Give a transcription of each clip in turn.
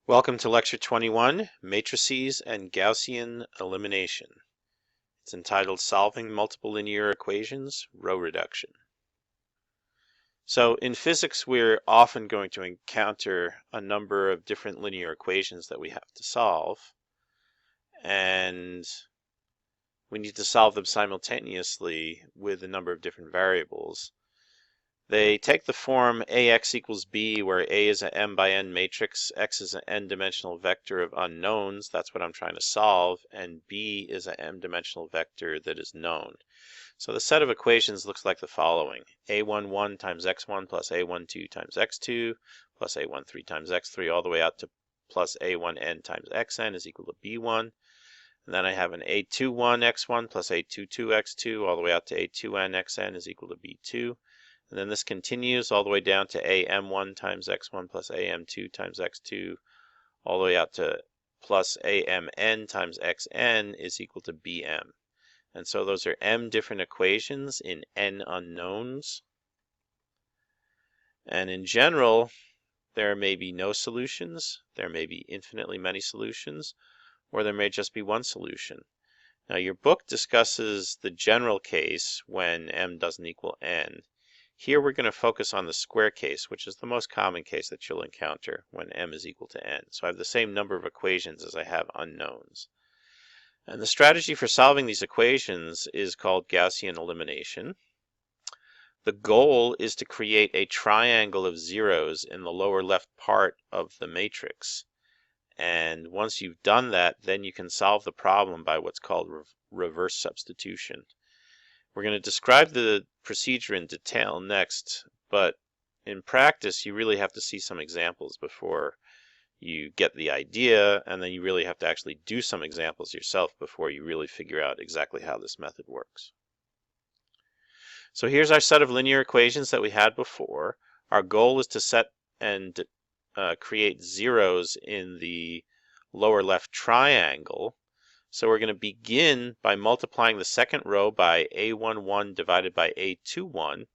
Welcome to lecture 21, Matrices and Gaussian Elimination. It's entitled Solving Multiple Linear Equations, Row Reduction. So in physics, we're often going to encounter a number of different linear equations that we have to solve, and we need to solve them simultaneously with a number of different variables. They take the form AX equals B, where A is an m by n matrix, X is an n-dimensional vector of unknowns, that's what I'm trying to solve, and B is an m-dimensional vector that is known. So the set of equations looks like the following. A11 times x1 plus A12 times x2 plus A13 times x3 all the way out to plus A1n times xn is equal to B1. And then I have an A21 x1 plus A22 x2 all the way out to A2n xn is equal to B2. And then this continues all the way down to am1 times x1 plus am2 times x2 all the way out to plus amn times xn is equal to bm. And so those are m different equations in n unknowns. And in general, there may be no solutions, there may be infinitely many solutions, or there may just be one solution. Now your book discusses the general case when m doesn't equal n. Here we're going to focus on the square case, which is the most common case that you'll encounter when m is equal to n. So I have the same number of equations as I have unknowns. And the strategy for solving these equations is called Gaussian elimination. The goal is to create a triangle of zeros in the lower left part of the matrix. And once you've done that, then you can solve the problem by what's called reverse substitution. We're going to describe the procedure in detail next, but in practice you really have to see some examples before you get the idea, and then you really have to actually do some examples yourself before you really figure out exactly how this method works. So here's our set of linear equations that we had before. Our goal is to set and create zeros in the lower left triangle. So we're going to begin by multiplying the second row by A11 divided by A21,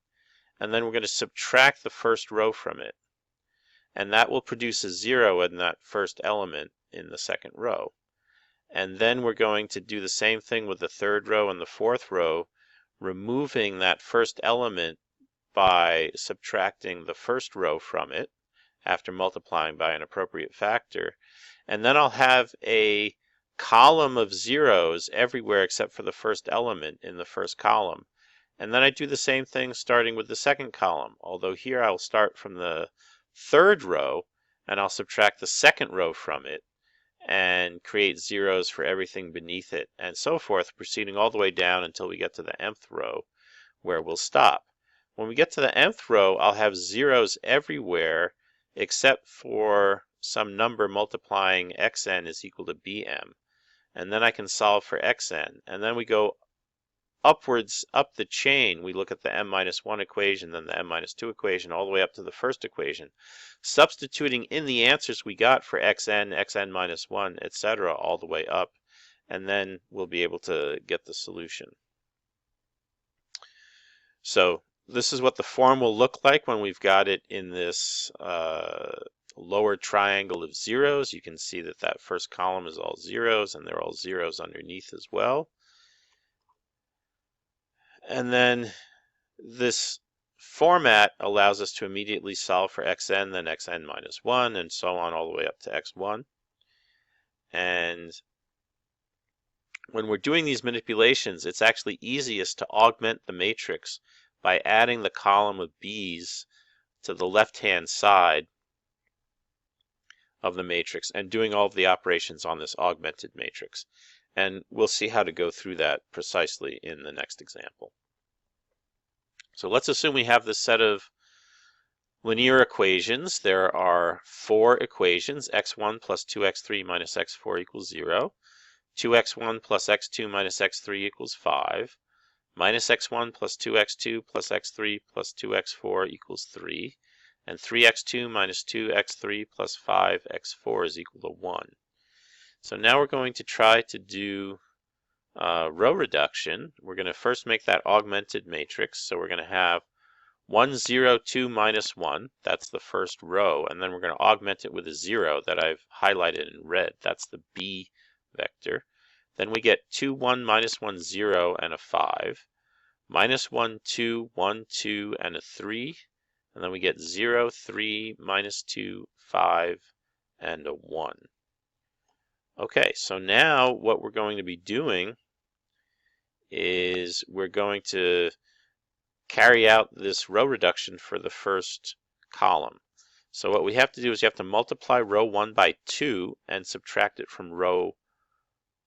and then we're going to subtract the first row from it. And that will produce a 0 in that first element in the second row. And then we're going to do the same thing with the third row and the fourth row, removing that first element by subtracting the first row from it after multiplying by an appropriate factor. And then I'll have a column of zeros everywhere except for the first element in the first column. And then I do the same thing starting with the second column, although here I'll start from the third row and I'll subtract the second row from it and create zeros for everything beneath it, and so forth, proceeding all the way down until we get to the nth row where we'll stop. When we get to the nth row, I'll have zeros everywhere except for some number multiplying xn is equal to bm. And then I can solve for xn. And then we go upwards up the chain. We look at the m-1 equation, then the m-2 equation, all the way up to the first equation, substituting in the answers we got for xn, xn-1, etc., all the way up, and then we'll be able to get the solution. So this is what the form will look like when we've got it in this lower triangle of zeros. You can see that that first column is all zeros, and they're all zeros underneath as well. And then this format allows us to immediately solve for xn, then xn-1, and so on all the way up to x1. And when we're doing these manipulations, it's actually easiest to augment the matrix by adding the column of b's to the left-hand side of the matrix and doing all of the operations on this augmented matrix. And we'll see how to go through that precisely in the next example. So let's assume we have this set of linear equations. There are 4 equations, x1 plus 2x3 minus x4 equals 0, 2x1 plus x2 minus x3 equals 5, minus x1 plus 2x2 plus x3 plus 2x4 equals 3, and 3x2 minus 2x3 plus 5x4 is equal to 1. So now we're going to try to do row reduction. We're going to first make that augmented matrix. So we're going to have 1, 0, 2, minus 1. That's the first row. And then we're going to augment it with a 0 that I've highlighted in red. That's the B vector. Then we get 2, 1, minus 1, 0, and a 5. Minus 1, 2, 1, 2, and a 3. And then we get 0, 3, minus 2, 5, and a 1. Okay, so now what we're going to be doing is we're going to carry out this row reduction for the first column. So what we have to do is you have to multiply row 1 by 2 and subtract it from row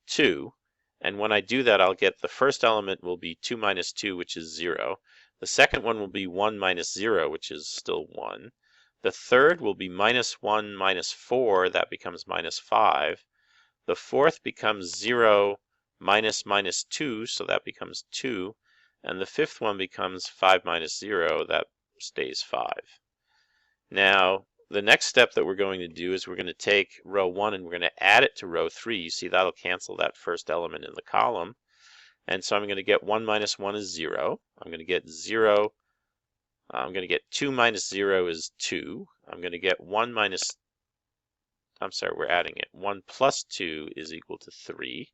2. And when I do that, I'll get the first element will be 2 minus 2, which is 0. The second one will be 1 minus 0, which is still 1. The third will be minus 1 minus 4, that becomes minus 5. The fourth becomes 0 minus minus 2, so that becomes 2. And the fifth one becomes 5 minus 0, that stays 5. Now, the next step that we're going to do is we're going to take row 1 and we're going to add it to row 3. You see that'll cancel that first element in the column. And so I'm going to get 1 minus 1 is 0. I'm going to get 0. I'm going to get 2 minus 0 is 2. I'm going to get 1 minus, I'm sorry, we're adding it. 1 plus 2 is equal to 3.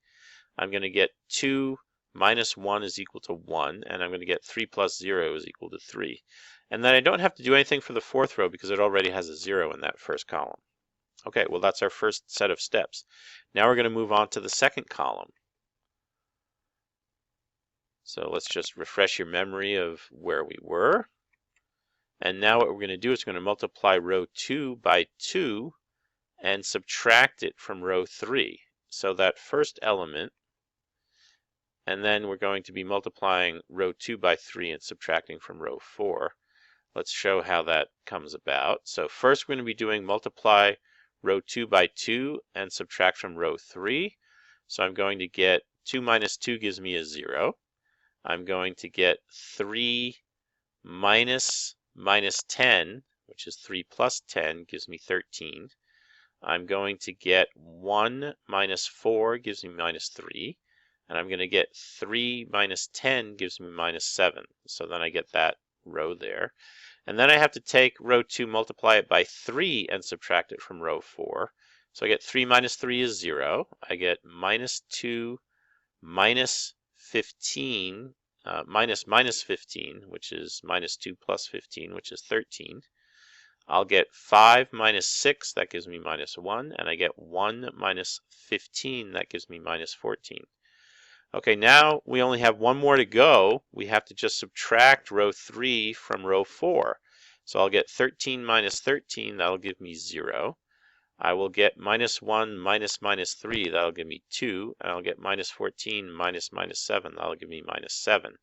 I'm going to get 2 minus 1 is equal to 1, and I'm going to get 3 plus 0 is equal to 3. And then I don't have to do anything for the fourth row because it already has a 0 in that first column. Okay, well that's our first set of steps. Now we're going to move on to the second column. So let's just refresh your memory of where we were. And now what we're going to do is we're going to multiply row 2 by 2 and subtract it from row 3. So that first element, and then we're going to be multiplying row 2 by 3 and subtracting from row 4. Let's show how that comes about. So first we're going to be doing multiply row 2 by 2 and subtract from row 3. So I'm going to get 2 minus 2 gives me a 0. I'm going to get 3 minus 10, which is 3 plus 10, gives me 13. I'm going to get 1 minus 4 gives me minus 3. And I'm going to get 3 minus 10 gives me minus 7. So then I get that row there. And then I have to take row 2, multiply it by 3, and subtract it from row 4. So I get 3 minus 3 is 0. I get minus 2 minus 15, minus 15, which is minus 2 plus 15, which is 13. I'll get 5 minus 6, that gives me minus 1. And I get 1 minus 15, that gives me minus 14. Okay, now we only have one more to go. We have to just subtract row 3 from row 4. So I'll get 13 minus 13, that'll give me 0. I will get minus 1 minus minus 3, that'll give me 2. And I'll get minus 14 minus minus 7, that'll give me minus 7.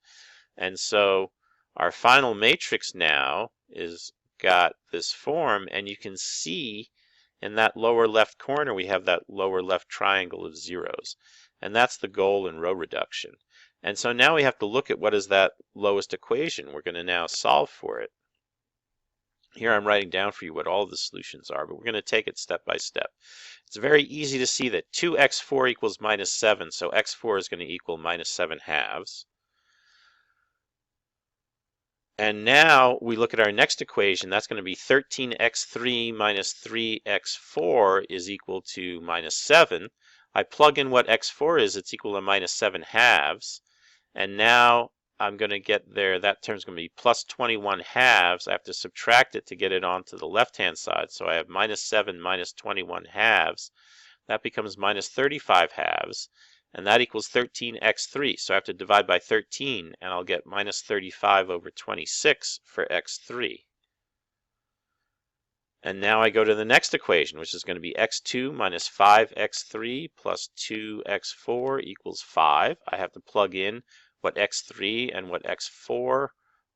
And so our final matrix now is got this form, and you can see in that lower left corner we have that lower left triangle of zeros. And that's the goal in row reduction. And so now we have to look at what is that lowest equation. We're going to now solve for it. Here I'm writing down for you what all the solutions are, but we're going to take it step by step. It's very easy to see that 2x4 equals minus 7, so x4 is going to equal minus 7 halves. And now we look at our next equation. That's going to be 13x3 minus 3x4 is equal to minus 7. I plug in what x4 is, it's equal to minus 7 halves. And now I'm going to get there, that term's going to be plus 21 halves. I have to subtract it to get it onto the left-hand side. So I have minus 7 minus 21 halves. That becomes minus 35 halves. And that equals 13x3. So I have to divide by 13, and I'll get minus 35 over 26 for x3. And now I go to the next equation, which is going to be x2 minus 5x3 plus 2x4 equals 5. I have to plug in what x3 and what x4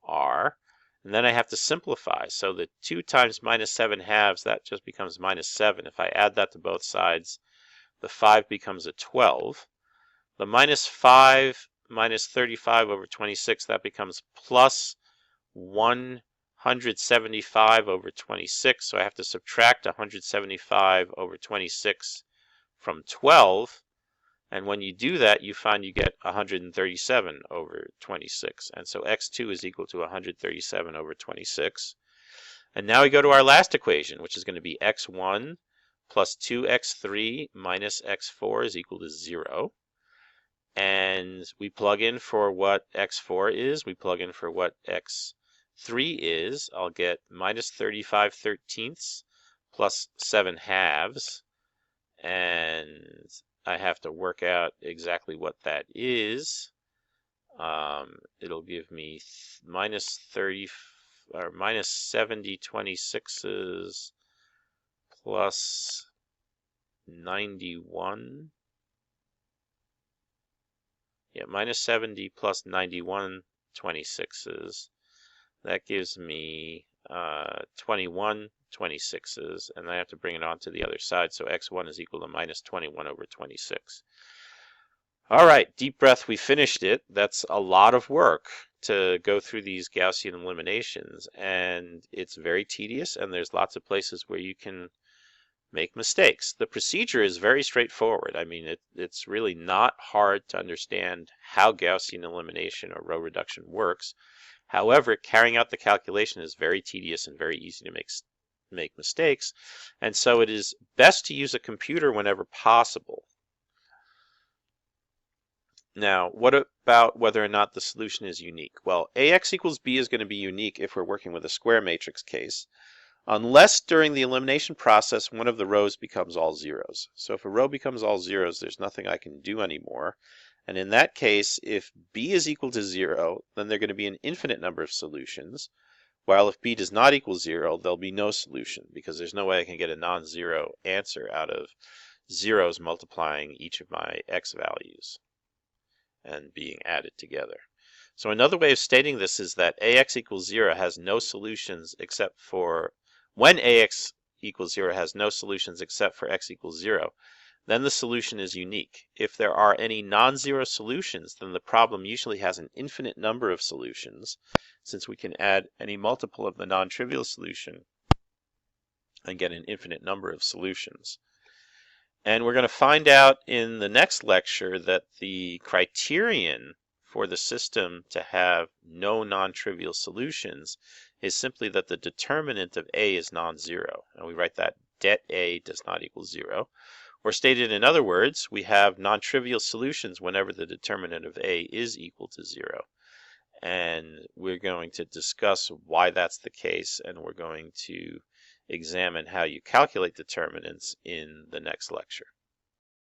are. And then I have to simplify. So the 2 times minus 7 halves, that just becomes minus 7. If I add that to both sides, the 5 becomes a 12. The minus 5 minus 35 over 26, that becomes plus 175 over 26. So I have to subtract 175 over 26 from 12. And when you do that, you find you get 137 over 26. And so x2 is equal to 137 over 26. And now we go to our last equation, which is going to be x1 plus 2x3 minus x4 is equal to 0. And we plug in for what x4 is. We plug in for what x3 is. I'll get minus 35/13 plus 7/2. And I have to work out exactly what that is. It'll give me minus 30 or minus 70/26 plus 91. Yeah, minus 70 plus 91/26. That gives me 21/26, and I have to bring it on to the other side. So x1 is equal to minus 21 over 26. All right, deep breath, we finished it. That's a lot of work to go through these Gaussian eliminations, and it's very tedious, and there's lots of places where you can make mistakes. The procedure is very straightforward. I mean, it's really not hard to understand how Gaussian elimination or row reduction works. However, carrying out the calculation is very tedious and very easy to make mistakes, and so it is best to use a computer whenever possible. Now, what about whether or not the solution is unique? Well, AX equals B is going to be unique if we're working with a square matrix case, unless during the elimination process one of the rows becomes all zeros. So if a row becomes all zeros, there's nothing I can do anymore. And in that case, if B is equal to 0, then there are going to be an infinite number of solutions, while if B does not equal 0, there'll be no solution, because there's no way I can get a non-zero answer out of zeros multiplying each of my x values and being added together. So another way of stating this is that AX equals 0 has no solutions except for, when AX equals 0 has no solutions except for x equals 0, then the solution is unique. If there are any non-zero solutions, then the problem usually has an infinite number of solutions, since we can add any multiple of the non-trivial solution and get an infinite number of solutions. And we're going to find out in the next lecture that the criterion for the system to have no non-trivial solutions is simply that the determinant of A is non-zero. And we write that det A does not equal 0. Or stated in other words, we have non-trivial solutions whenever the determinant of A is equal to 0. And we're going to discuss why that's the case, and we're going to examine how you calculate determinants in the next lecture.